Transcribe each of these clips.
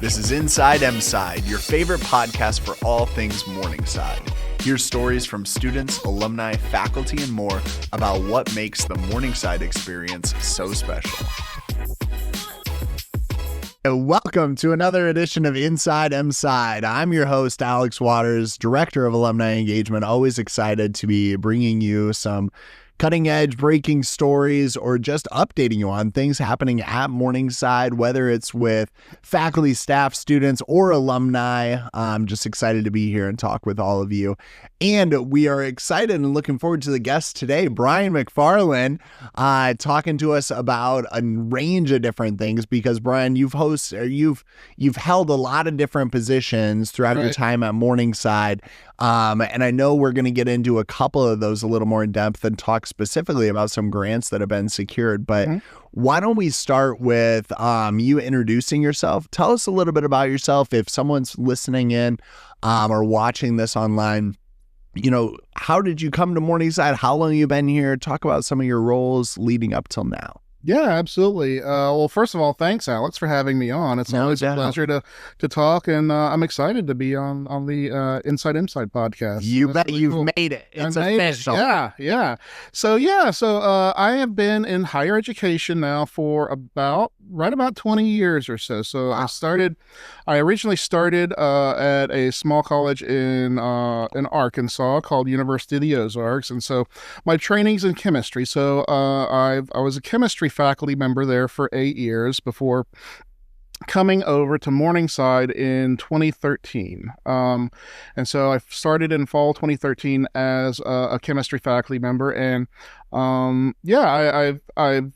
This is Inside Mside, your favorite podcast for all things Morningside. Hear stories from students, alumni, faculty, and more about what makes the Morningside experience so special. Welcome to another edition of Inside Mside. I'm your host, Alex Waters, Director of Alumni Engagement. Always excited to be bringing you some cutting-edge breaking stories or just updating you on things happening at Morningside, whether it's with faculty, staff, students, or alumni. I'm just excited to be here and talk with all of you. And we are excited and looking forward to the guest today, Brian McFarland, talking to us about a range of different things, because Brian, you've held a lot of different positions throughout your time at Morningside. And I know we're going to get into a couple of those a little more in depth and talk specifically about some grants that have been secured. But why don't we start with you introducing yourself? Tell us a little bit about yourself. If someone's listening in or watching this online, how did you come to Morningside? How long have you been here? Talk about some of your roles leading up till now. Yeah, absolutely. Well, first of all, thanks, Alex, for having me on. It's always a pleasure to talk, and I'm excited to be on the Inside Mside podcast. You bet. Really you've made it. It's official. Yeah. So I have been in higher education now for right about 20 years or so. So I originally started at a small college in Arkansas called University of the Ozarks, and so my training's in chemistry. So I was a chemistry faculty member there for 8 years before coming over to Morningside in 2013. And so I started in fall 2013 as a chemistry faculty member, and I've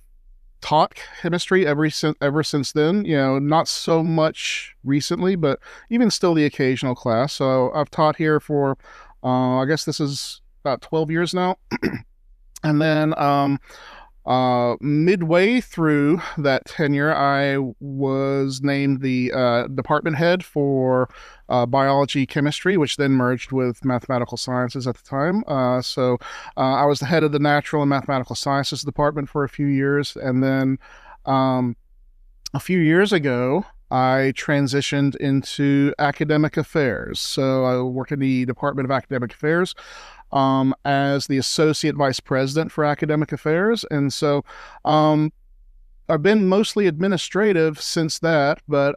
taught chemistry ever since then. Not so much recently, but even still the occasional class. So I've taught here for I guess this is about 12 years now. And then midway through that tenure, I was named the department head for biology chemistry, which then merged with mathematical sciences at the time. So I was the head of the natural and mathematical sciences department for a few years. And then a few years ago, I transitioned into academic affairs. So I work in the Department of Academic Affairs as the Associate Vice President for Academic Affairs. And so I've been mostly administrative since that, but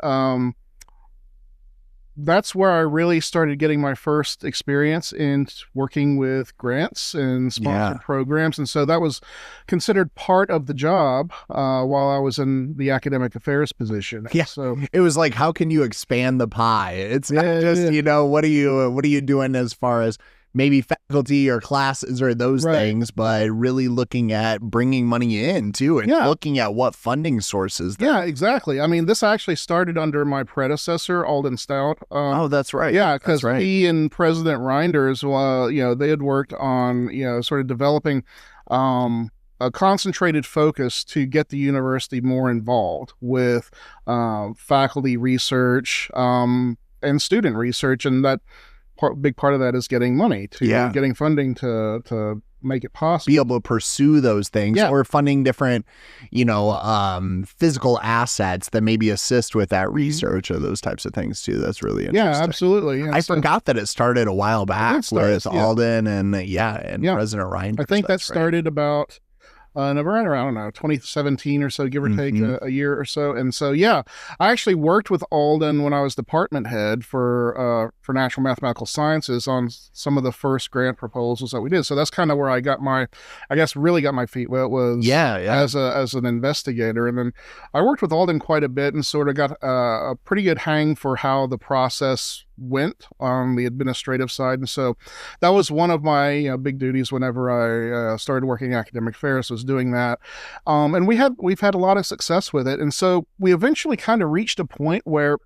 that's where I really started getting my first experience in working with grants and sponsored programs. And so that was considered part of the job while I was in the academic affairs position. Yeah. So it was like, how can you expand the pie? It's not just, what are you doing as far as maybe faculty or classes or those things, but really looking at bringing money in too, and looking at what funding sources. Yeah, exactly. I mean, this actually started under my predecessor, Alden Stout. Oh, that's right. Yeah, because he and President Reinders, they had worked on, sort of developing a concentrated focus to get the university more involved with faculty research and student research, and that big part of that is getting money getting funding to make it possible. Be able to pursue those things or funding different, physical assets that maybe assist with that research or those types of things too. That's really interesting. Yeah, absolutely. Yeah, I forgot that it started a while back with Alden and President Reinders. I think that started about around 2017 or so, give or take a year or so. And so, I actually worked with Alden when I was department head for National Mathematical Sciences on some of the first grant proposals that we did. So that's kind of where I really got my feet wet, was as an investigator. And then I worked with Alden quite a bit and sort of got a pretty good hang for how the process went on the administrative side. And so that was one of my big duties whenever I started working academic affairs, was doing that. And we've had a lot of success with it. And so we eventually kind of reached a point where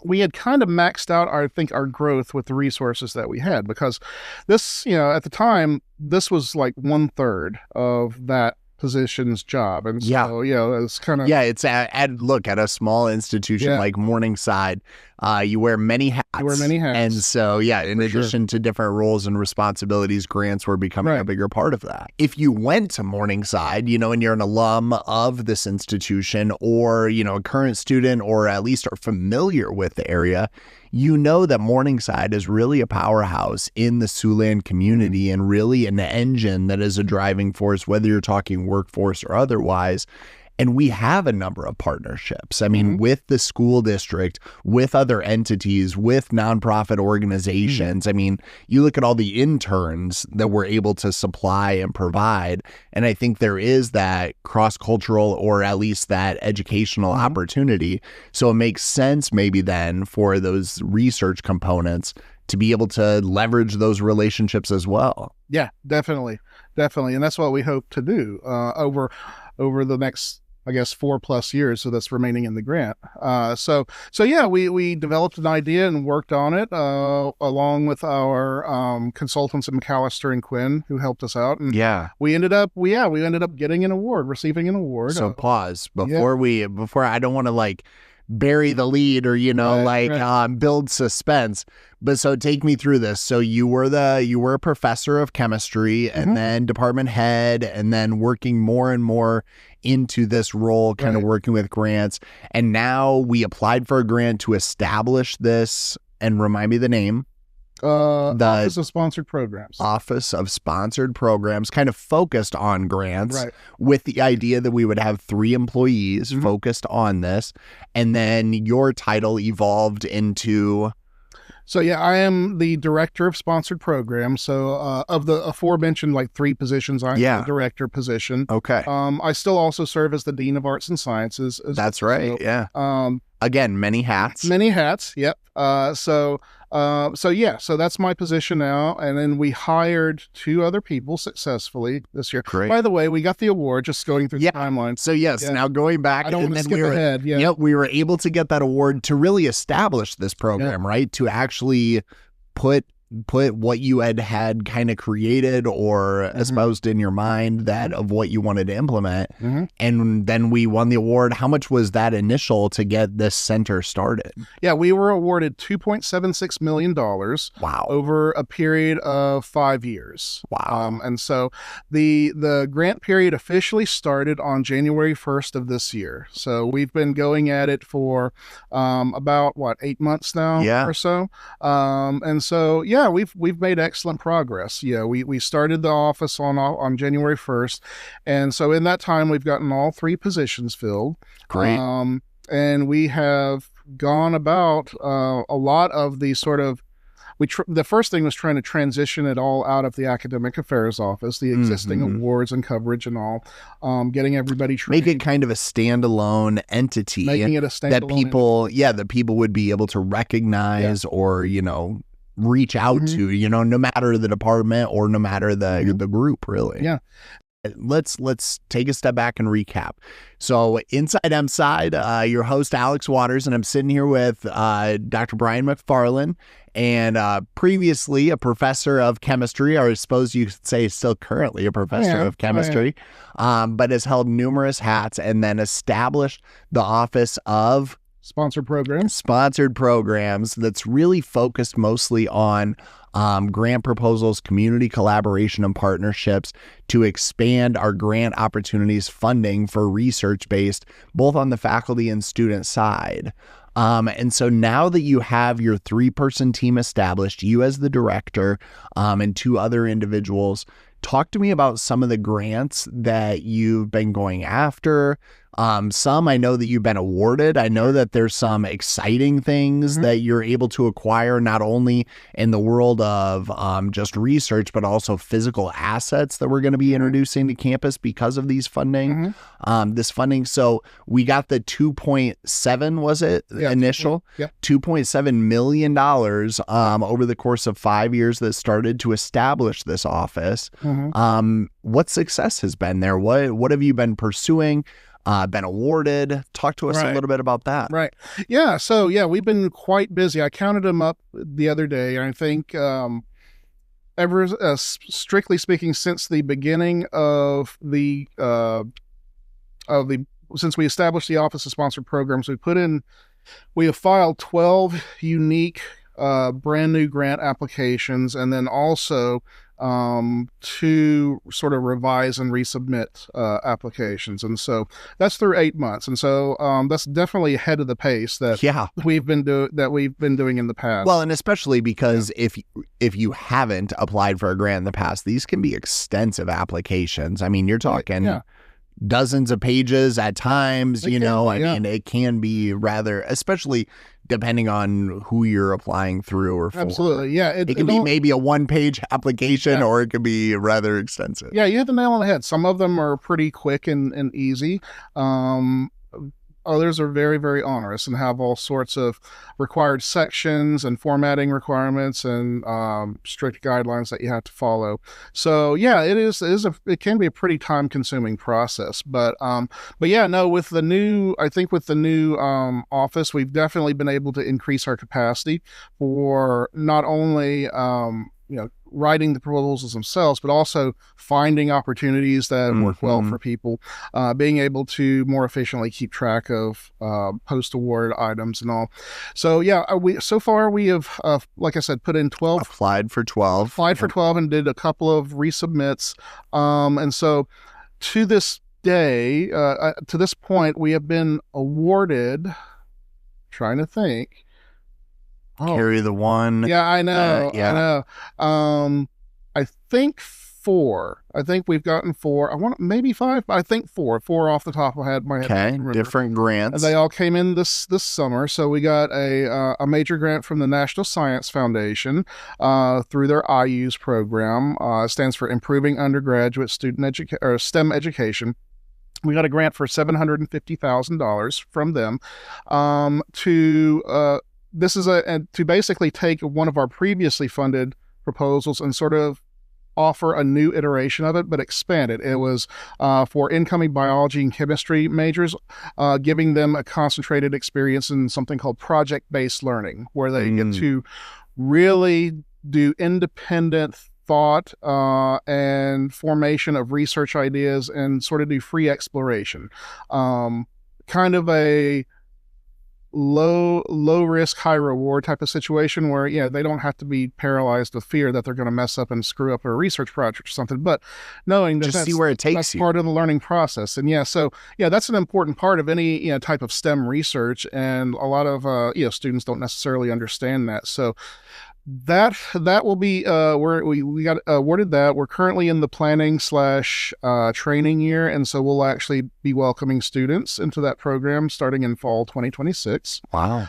we had kind of maxed out our growth with the resources that we had, because this, at the time, this was like 1/3 of that position's job. And so, it's kind of... Yeah, it's at a small institution like Morningside, you wear many hats hats. You wear many hats. And so, yeah, in addition to different roles and responsibilities, grants were becoming a bigger part of that. If you went to Morningside, you know, and you're an alum of this institution, or, you know, a current student, or at least are familiar with the area, you know that Morningside is really a powerhouse in the Siouxland community and really an engine that is a driving force, whether you're talking workforce or otherwise. And we have a number of partnerships. I mean, with the school district, with other entities, with nonprofit organizations. I mean, you look at all the interns that we're able to supply and provide. And I think there is that cross-cultural, or at least that educational opportunity. So it makes sense maybe then for those research components to be able to leverage those relationships as well. Yeah, definitely. And that's what we hope to do over the next, I guess, 4+ years. So that's remaining in the grant. So yeah, we developed an idea and worked on it along with our consultants at McAllister and Quinn, who helped us out. And we ended up getting an award, receiving an award. So pause before I don't want to like bury the lead or, you know, build suspense. But so take me through this. So you were a professor of chemistry and then department head, and then working more and more into this role, kind of working with grants. And now we applied for a grant to establish this, and remind me the name. The Office of Sponsored Programs. Office of Sponsored Programs, kind of focused on grants, with the idea that we would have 3 employees focused on this. And then your title evolved into... So yeah, I am the director of sponsored programs. So of the aforementioned 3 positions, I'm the director position. Okay. I still also serve as the dean of arts and sciences. That's right. So, again, many hats. Many hats. Yep. So that's my position now. And then we hired 2 other people successfully this year. Great. By the way, we got the award, just going through the timeline. So now going back, I don't want to skip ahead. Yep, we were able to get that award to really establish this program, right? To actually put what you had kind of created or espoused in your mind, that of what you wanted to implement. And then we won the award. How much was that initial to get this center started? Yeah, we were awarded $2.76 million. Wow. Over a period of 5 years. Wow. And so the grant period officially started on January 1st of this year. So we've been going at it for about 8 months now or so. And so we've made excellent progress. We started the office on January 1st, and so in that time we've gotten all 3 positions filled. Great. And we have gone about a lot of the sort of the first thing was trying to transition it all out of the academic affairs office, the existing awards and coverage and all, getting everybody trained. Make it kind of a standalone entity. Making it a standalone that people would be able to recognize or, you know, reach out to, no matter the department or no matter the group, really. Yeah. Let's take a step back and recap. So inside Mside, your host Alex Waters, and I'm sitting here with Dr. Brian McFarland, and previously a professor of chemistry, or I suppose you could say still currently a professor of chemistry, but has held numerous hats and then established the Office of Sponsored programs that's really focused mostly on grant proposals, community collaboration, and partnerships to expand our grant opportunities funding for research based both on the faculty and student side. And so now that you have your 3-person team established, you as the director and 2 other individuals, talk to me about some of the grants that you've been going after. Some I know that you've been awarded. I know that there's some exciting things that you're able to acquire, not only in the world of just research, but also physical assets that we're going to be introducing to campus because of these funding, this funding. So we got the 2.7, was it initial? $2.7 million over the course of 5 years that started to establish this office. What success has been there? What have you been pursuing? Been awarded? Talk to us a little bit about that. Right. Yeah. So we've been quite busy. I counted them up the other day. I think strictly speaking, since the beginning of since we established the Office of Sponsored Programs, we have filed 12 unique brand new grant applications, and then also 2 sort of revise and resubmit applications. And so that's through 8 months. And so that's definitely ahead of the pace that we've been doing in the past. Well, and especially because if you haven't applied for a grant in the past, these can be extensive applications. I mean, you're talking dozens of pages at times, I mean, it can be rather, especially depending on who you're applying through or for. Absolutely. Yeah. It can be maybe a 1-page application or it could be rather extensive. Yeah. You hit the nail on the head. Some of them are pretty quick and easy. Others are very, very onerous and have all sorts of required sections and formatting requirements and strict guidelines that you have to follow. So yeah, it can be a pretty time-consuming process. But yeah, no, with the new office, we've definitely been able to increase our capacity for not only writing the proposals themselves, but also finding opportunities that work well for people, being able to more efficiently keep track of post-award items and all. So yeah, we have, like I said, put in 12. Applied for 12 and did a couple of resubmits. And so to this day, to this point, we have been awarded, trying to think, carry the one. Yeah, I know. I know. I think 4. I think we've gotten 4. I want maybe 5, but I think 4. 4 off the top of my head. Okay, different grants. And they all came in this summer. So we got a major grant from the National Science Foundation through their IU's program. Stands for Improving Undergraduate STEM Education. We got a grant for $750,000 from them this is to basically take one of our previously funded proposals and sort of offer a new iteration of it, but expand it. It was for incoming biology and chemistry majors, giving them a concentrated experience in something called project-based learning, where they get to really do independent thought and formation of research ideas and sort of do free exploration. Kind of a low risk, high reward type of situation where they don't have to be paralyzed with fear that they're going to mess up and screw up a research project or something, but knowing that see where it takes that's part of the learning process. And that's an important part of any type of STEM research, and a lot of students don't necessarily understand that. So that will be we got awarded that. We're currently in the planning / training year, and so we'll actually be welcoming students into that program starting in fall 2026. Wow.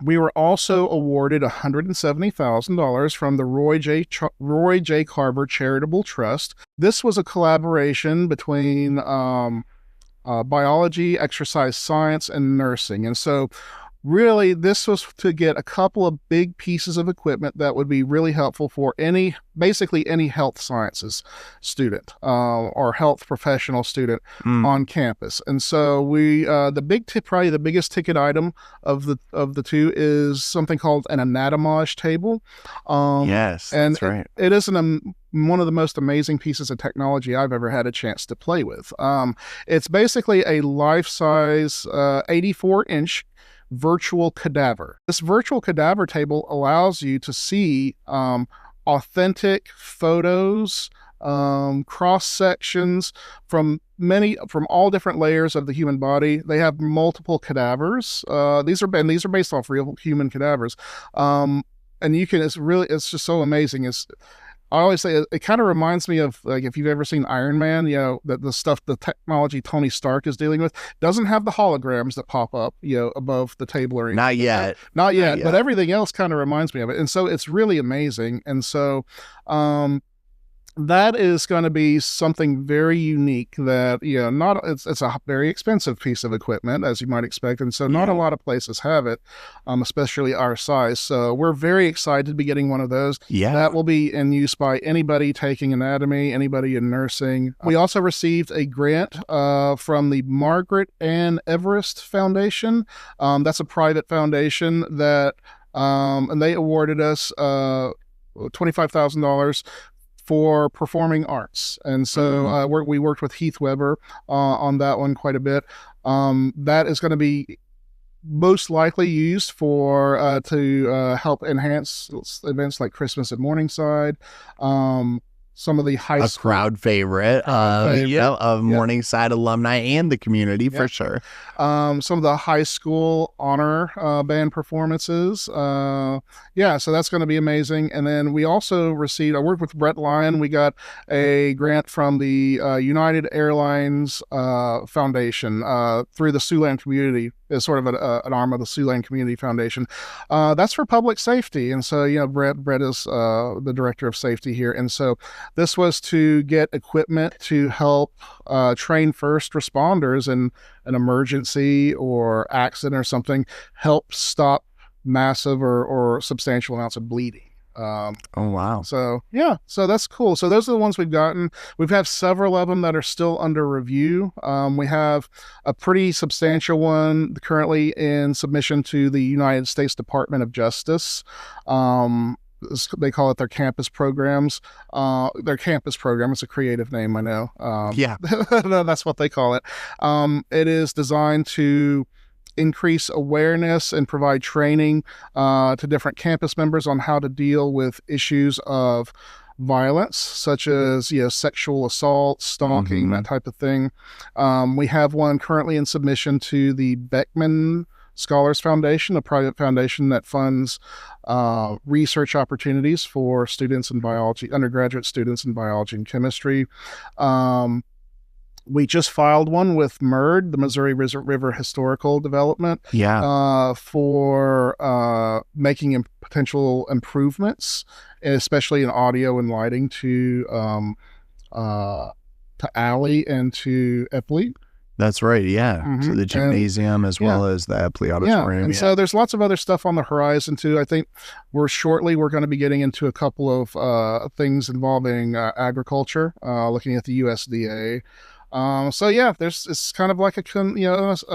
We were also awarded $170,000 from the Roy J. Carver Charitable Trust. This was a collaboration between biology, exercise science, and nursing, and so really, this was to get a couple of big pieces of equipment that would be really helpful for basically any health sciences student or health professional student on campus. And so probably the biggest ticket item of the 2 is something called an anatomage table. Yes, and that's right. It is one of the most amazing pieces of technology I've ever had a chance to play with. It's basically a life-size 84-inch virtual cadaver. This virtual cadaver table allows you to see authentic photos, cross sections from all different layers of the human body. They have multiple cadavers. These are based off real human cadavers, and it's just so amazing. I always say it kind of reminds me of, like, if you've ever seen Iron Man, that the technology Tony Stark is dealing with doesn't have the holograms that pop up, above the table or anything. Not yet. Not yet. But everything else kind of reminds me of it. And so it's really amazing. And so, that is going to be something very unique that, it's a very expensive piece of equipment, as you might expect. And so not a lot of places have it, especially our size. So we're very excited to be getting one of those. Yeah. That will be in use by anybody taking anatomy, anybody in nursing. We also received a grant from the Margaret Ann Everest Foundation. That's a private foundation that, and they awarded us $25,000 for performing arts. And so we worked with Heath Weber on that one quite a bit. That is going to be most likely used for to help enhance events like Christmas at Morningside. Some of the high school crowd favorite, of Morningside alumni and the community for sure. Some of the high school honor band performances. So that's going to be amazing. And then we also received, I worked with Brett Lyon. We got a grant from the United Airlines Foundation through the Siouxland community. Is sort of an arm of the Siouxland Community Foundation. That's for public safety. And so, Brett is the director of safety here. And so this was to get equipment to help train first responders in an emergency or accident or something, help stop massive or substantial amounts of bleeding. Oh, wow. So that's cool. So those are the ones we've gotten. We've had several of them that are still under review. We have a pretty substantial one currently in submission to the United States Department of Justice. They call it their campus programs. Their campus program. It's a creative name, I know. No, that's what they call it. It is designed to increase awareness and provide training to different campus members on how to deal with issues of violence, such as sexual assault, stalking, that type of thing. We have one currently in submission to the Beckman Scholars Foundation, a private foundation that funds research opportunities for students in biology, undergraduate students in biology and chemistry. We just filed one with MIRD, the Missouri River Historical Development, for making potential improvements, especially in audio and lighting to Alley and to Epley. That's right, to the gymnasium as well as the Epley Auditorium. And so there's lots of other stuff on the horizon too. I think we're going to be getting into a couple of things involving agriculture, looking at the USDA. It's kind of like a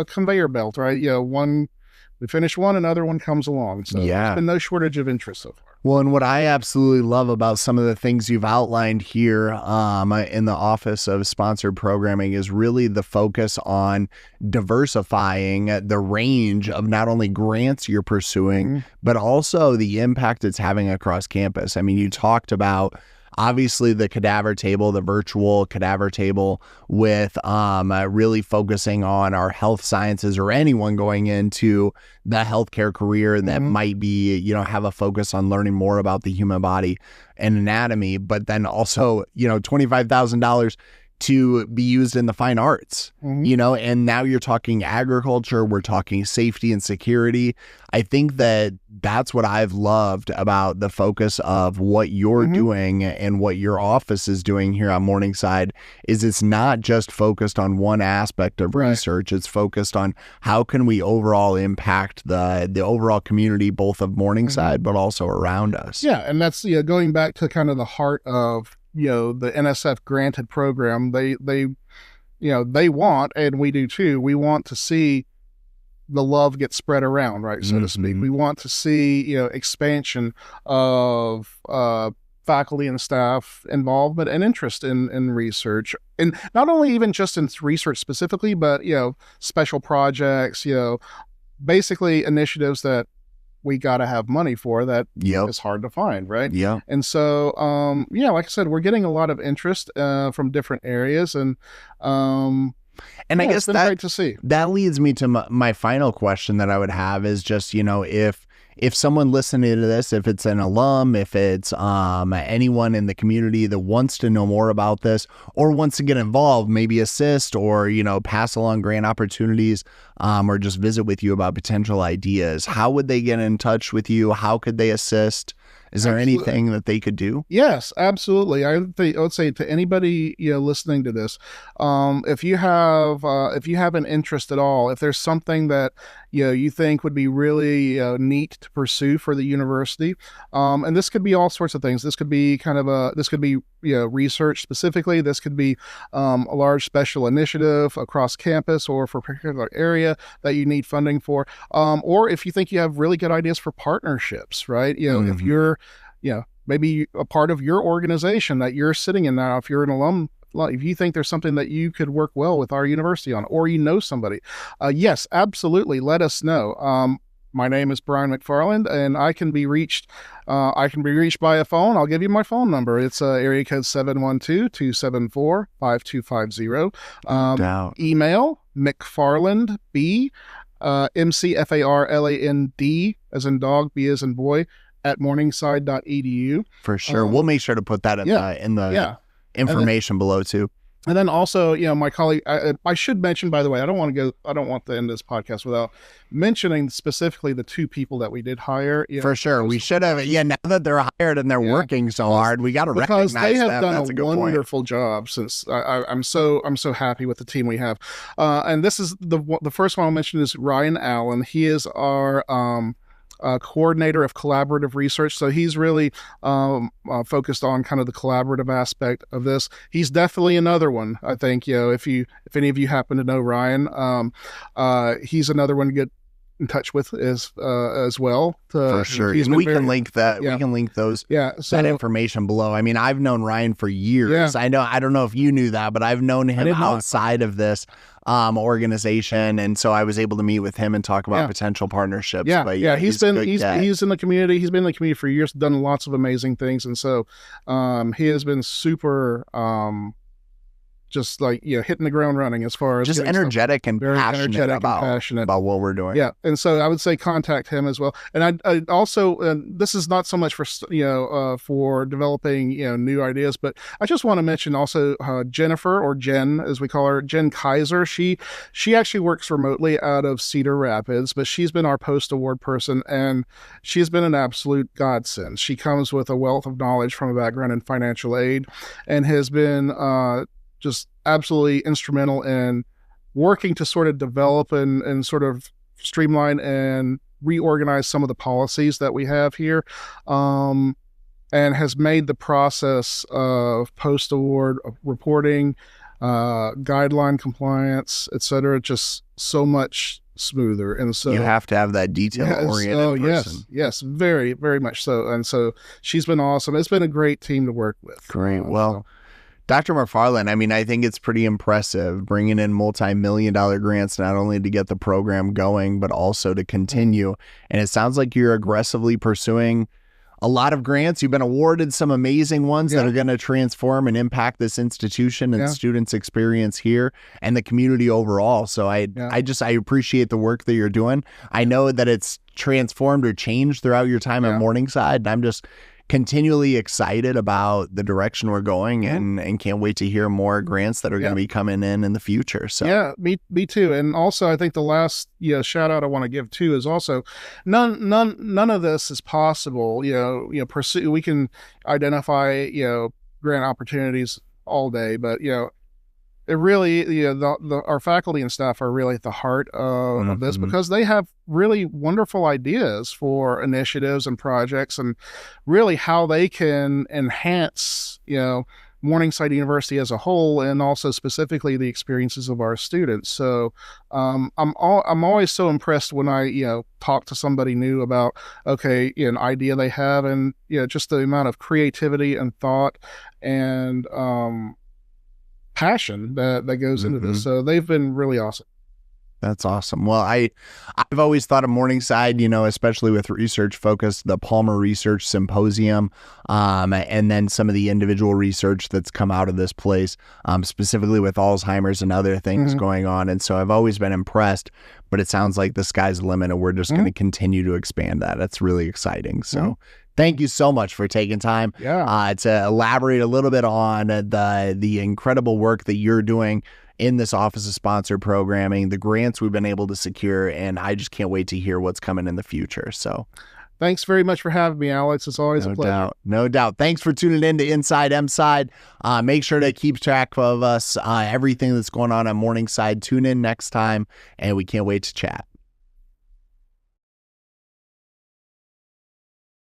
conveyor belt, right? We finish one, another one comes along. So there's been no shortage of interest so far. Well, and what I absolutely love about some of the things you've outlined here in the Office of Sponsored Programming is really the focus on diversifying the range of not only grants you're pursuing, but also the impact it's having across campus. I mean, you talked about obviously the cadaver table, the virtual cadaver table, with really focusing on our health sciences or anyone going into the healthcare career that might be, have a focus on learning more about the human body and anatomy, but then also, $25,000 to be used in the fine arts, and now you're talking agriculture, we're talking safety and security. I think that that's what I've loved about the focus of what you're doing and what your office is doing here on Morningside is it's not just focused on one aspect of research. It's focused on how can we overall impact the overall community, both of Morningside, but also around us. Yeah. And that's, going back to kind of the heart of, the NSF granted program, they want, and we do too, we want to see the love get spread around, right, so to speak. We want to see, expansion of faculty and staff involvement and interest in research. And not only even just in research specifically, but, special projects, basically initiatives that we got to have money for that is hard to find, right? Yeah. And so, like I said, we're getting a lot of interest from different areas, and I guess it's been great to see. That leads me to my final question that I would have is just, if someone listening to this, if it's an alum, if it's anyone in the community that wants to know more about this or wants to get involved, maybe assist or, pass along grant opportunities or just visit with you about potential ideas, how would they get in touch with you? How could they assist? Is there anything that they could do? Yes, absolutely. I would say to anybody listening to this, if you have an interest at all, if there's something that you think would be really neat to pursue for the university, and this could be all sorts of things. This could be research specifically. This could be a large special initiative across campus or for a particular area that you need funding for, or if you think you have really good ideas for partnerships, right? If you're maybe a part of your organization that you're sitting in now, if you're an alum if you think there's something that you could work well with our university on, or you know somebody, yes, absolutely, let us know. My name is Brian McFarland, and I can be reached by a phone. I'll give you my phone number. It's area code 712-274-5250. Email McFarlandB, McFarland, as in dog, B as in boy, at morningside.edu. For sure. We'll make sure to put that in the information below too. And then also, my colleague, I should mention, by the way, I don't want to end this podcast without mentioning specifically the two people that we did hire. For sure. We should have. Yeah. Now that they're hired and they're working so hard, we got to recognize because they have them. done That's a wonderful job since I'm so happy with the team we have. And this is the first one I'll mention is Ryan Allen. He is our, coordinator of collaborative research. So he's really focused on kind of the collaborative aspect of this. He's definitely another one, I think, if any of you happen to know Ryan, he's another one to get in touch with as well. For sure. And we can link that. Yeah. We can link those. Yeah. So, that information below. I mean, I've known Ryan for years. Yeah. I don't know if you knew that, but I've known him outside of this organization, and so I was able to meet with him and talk about potential partnerships. Yeah, but he's in the community. He's been in the community for years, done lots of amazing things, and so he has been super just like hitting the ground running as far as just energetic and passionate about what we're doing. Yeah, and so I would say contact him as well. And I also, this is not so much for for developing new ideas, but I just want to mention also Jennifer, or Jen as we call her, Jen Kaiser. She actually works remotely out of Cedar Rapids, but she's been our post-award person, and she's been an absolute godsend. She comes with a wealth of knowledge from a background in financial aid, and has been just absolutely instrumental in working to sort of develop and sort of streamline and reorganize some of the policies that we have here, and has made the process of post-award reporting, guideline compliance, etc., just so much smoother. And so you have to have that detail-oriented person. Yes, very, very much so. And so she's been awesome. It's been a great team to work with. Great. Well, Dr. McFarland, I mean, I think it's pretty impressive bringing in multi-million-dollar grants, not only to get the program going, but also to continue. And it sounds like you're aggressively pursuing a lot of grants. You've been awarded some amazing ones that are going to transform and impact this institution and students' experience here and the community overall. So I appreciate the work that you're doing. I know that it's transformed or changed throughout your time at Morningside, and I'm just continually excited about the direction we're going, and can't wait to hear more grants that are going to be coming in the future. So yeah, me too. And also, I think the last shout out I want to give too is also none of this is possible. Pursue. We can identify grant opportunities all day, but it really, our faculty and staff are really at the heart of this, because they have really wonderful ideas for initiatives and projects, and really how they can enhance, Morningside University as a whole, and also specifically the experiences of our students. So I'm always so impressed when I talk to somebody new about an idea they have, and just the amount of creativity and thought and passion that goes into this. So they've been really awesome. That's awesome. Well, I've always thought of Morningside, especially with research focused, the Palmer Research Symposium, and then some of the individual research that's come out of this place, specifically with Alzheimer's and other things going on. And so I've always been impressed, but it sounds like the sky's the limit, and we're just going to continue to expand that. That's really exciting. So thank you so much for taking time to elaborate a little bit on the incredible work that you're doing in this Office of Sponsored Programming, the grants we've been able to secure, and I just can't wait to hear what's coming in the future. So thanks very much for having me, Alex. It's always a pleasure. No doubt. Thanks for tuning in to Inside Mside. Make sure to keep track of us, everything that's going on at Morningside. Tune in next time, and we can't wait to chat.